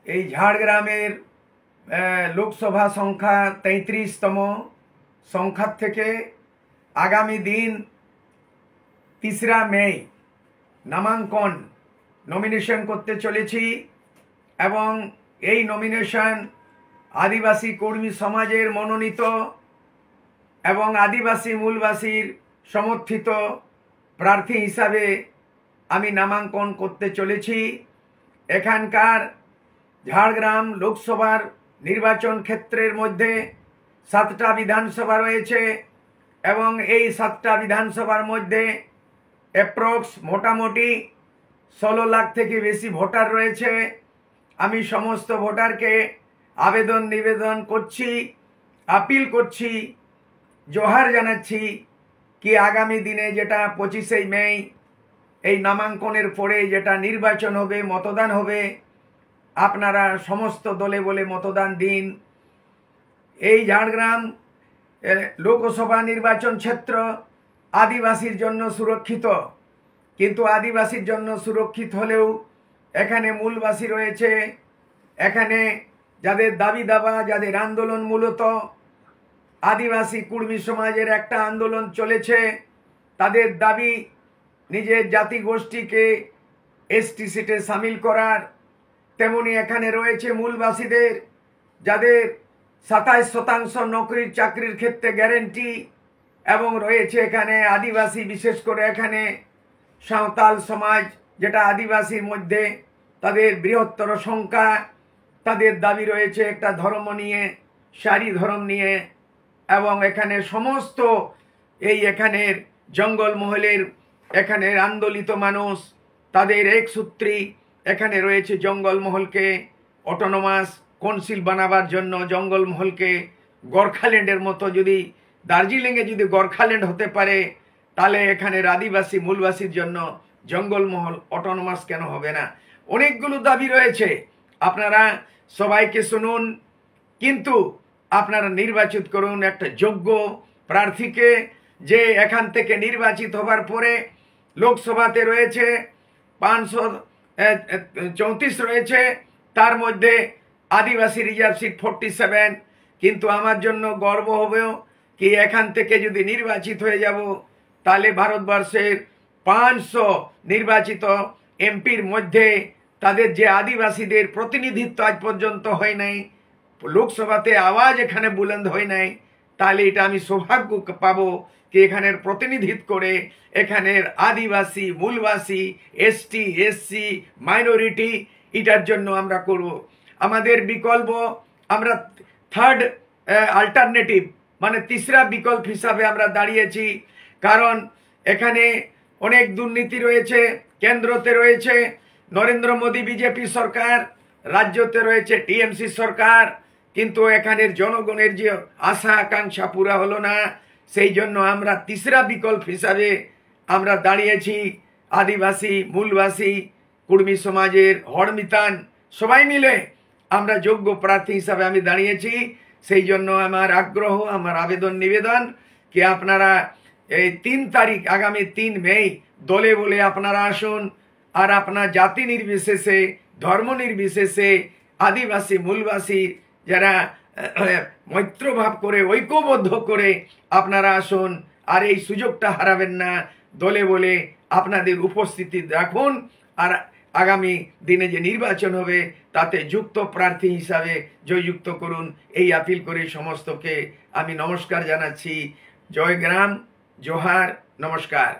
এই ঝাড়গ্রামের লোকসভা সংখ্যা 33তম সংখ্যার থেকে আগামী দিন 3রা মে নামাঙ্কন নমিনেশন করতে চলেছি এবং এই নমিনেশন আদিবাসী কর্মী সমাজের মনোনীত এবং আদিবাসী মূলবাসীর সমর্থিত প্রার্থী হিসাবে আমি নামাঙ্কন করতে চলেছি। এখানকার ঝাড়গ্রাম লোকসভার নির্বাচন ক্ষেত্রের মধ্যে 7টা বিধানসভা রয়েছে এবং এই 7টা বিধানসভার মধ্যে অ্যাপ্রক্স মোটামুটি 16 লাখ থেকে বেশি ভোটার রয়েছে। আমি সমস্ত ভোটারকে আবেদন নিবেদন করছি, আপিল করছি, জোহার জানাচ্ছি কি আগামী দিনে যেটা 25শে মে এই নামাঙ্কনের পরে যেটা নির্বাচন হবে, মতদান হবে, আপনারা সমস্ত দলে বলে মতদান দিন। এই ঝাড়গ্রাম লোকসভা নির্বাচন ক্ষেত্র আদিবাসীর জন্য সুরক্ষিত, কিন্তু আদিবাসীর জন্য সুরক্ষিত হলেও এখানে মূলবাসী রয়েছে। এখানে যাদের দাবি দাবা, যাদের আন্দোলন মূলত আদিবাসী কুর্মী সমাজের একটা আন্দোলন চলেছে, তাদের দাবি নিজের জাতি গোষ্ঠীকে এসটি সিটে সামিল করার। তেমনি এখানে রয়েছে মূলবাসীদের যাদের 27% নকরির চাকরির ক্ষেত্রে গ্যারেন্টি, এবং রয়েছে এখানে আদিবাসী, বিশেষ করে এখানে সাঁওতাল সমাজ যেটা আদিবাসীর মধ্যে তাদের বৃহত্তর সংখ্যা। তাদের দাবি রয়েছে একটা ধর্ম নিয়ে, সারি ধর্ম নিয়ে, এবং এখানে সমস্ত এই এখানের জঙ্গলমহলের এখানের আন্দোলিত মানুষ তাদের এক সূত্রী এখানে রয়েছে জঙ্গলমহলকে অটোনোমাস কাউন্সিল বানাবার জন্য। জঙ্গলমহলকে গোর্খাল্যান্ডের মতো, যদি দার্জিলিংয়ে যদি গোর্খাল্যান্ড হতে পারে, তাহলে এখানের আদিবাসী মূলবাসীর জন্য জঙ্গলমহল অটোনোমাস কেন হবে না? অনেকগুলো দাবি রয়েছে, আপনারা সবাইকে শুনুন, কিন্তু আপনারা নির্বাচিত করুন একটা যোগ্য প্রার্থীকে, যে এখান থেকে নির্বাচিত হবার পরে লোকসভাতে রয়েছে 534 রয়েছে, তার মধ্যে আদিবাসী রিজার্ভ সিট 47। কিন্তু আমার জন্য গর্ব হবে কি এখান থেকে যদি নির্বাচিত হয়ে যাব, তাহলে ভারতবর্ষের 500 নির্বাচিত এমপির মধ্যে তাদের যে আদিবাসীদের প্রতিনিধিত্ব আজ পর্যন্ত হয় নাই, লোকসভাতে আওয়াজ এখানে বুলন্দ হয় নাই, তাহলে এটা আমি সৌভাগ্য পাবো কি এখানের প্রতিনিধিত্ব করে এখানের আদিবাসী মূলবাসী এসটি এসসি মাইনরিটি, এটার জন্য আমরা করব। আমাদের বিকল্প আমরা থার্ড অল্টারনেটিভ মানে 3রা বিকল্প হিসাবে আমরা দাঁড়িয়েছি, কারণ এখানে অনেক দুর্নীতি রয়েছে। কেন্দ্রতে রয়েছে নরেন্দ্র মোদী বিজেপি সরকার, রাজ্যতে রয়েছে টিএমসি সরকার, কিন্তু এখানের জনগণের যে আশা আকাঙ্ক্ষা পুরা হলো না। সেই জন্য আমরা 3রা বিকল্প হিসাবে আমরা দাঁড়িয়েছি। আদিবাসী মূলবাসী কুর্মী সমাজের হড়মিতান সবাই মিলে আমরা যোগ্য প্রার্থী হিসাবে আমি দাঁড়িয়েছি। সেই জন্য আমার আগ্রহ, আমার আবেদন নিবেদন কি আপনারা এই 3 তারিখ আগামী 3 মে দলে বলে আপনারা আসুন, আর আপনার জাতি নির্বিশেষে, ধর্ম নির্বিশেষে আদিবাসী মূলবাসী যারা মৈত্রভাব করে ঐক্যবদ্ধ করে আপনারা আসুন, আর এই সুযোগটা হারাবেন না। দলে বলে আপনাদের উপস্থিতি রাখুন, আর আগামী দিনে যে নির্বাচন হবে তাতে যুক্ত প্রার্থী হিসাবে জয়যুক্ত করুন। এই আপিল করে সমস্তকে আমি নমস্কার জানাচ্ছি। জয় গ্রাম, জোহার, নমস্কার।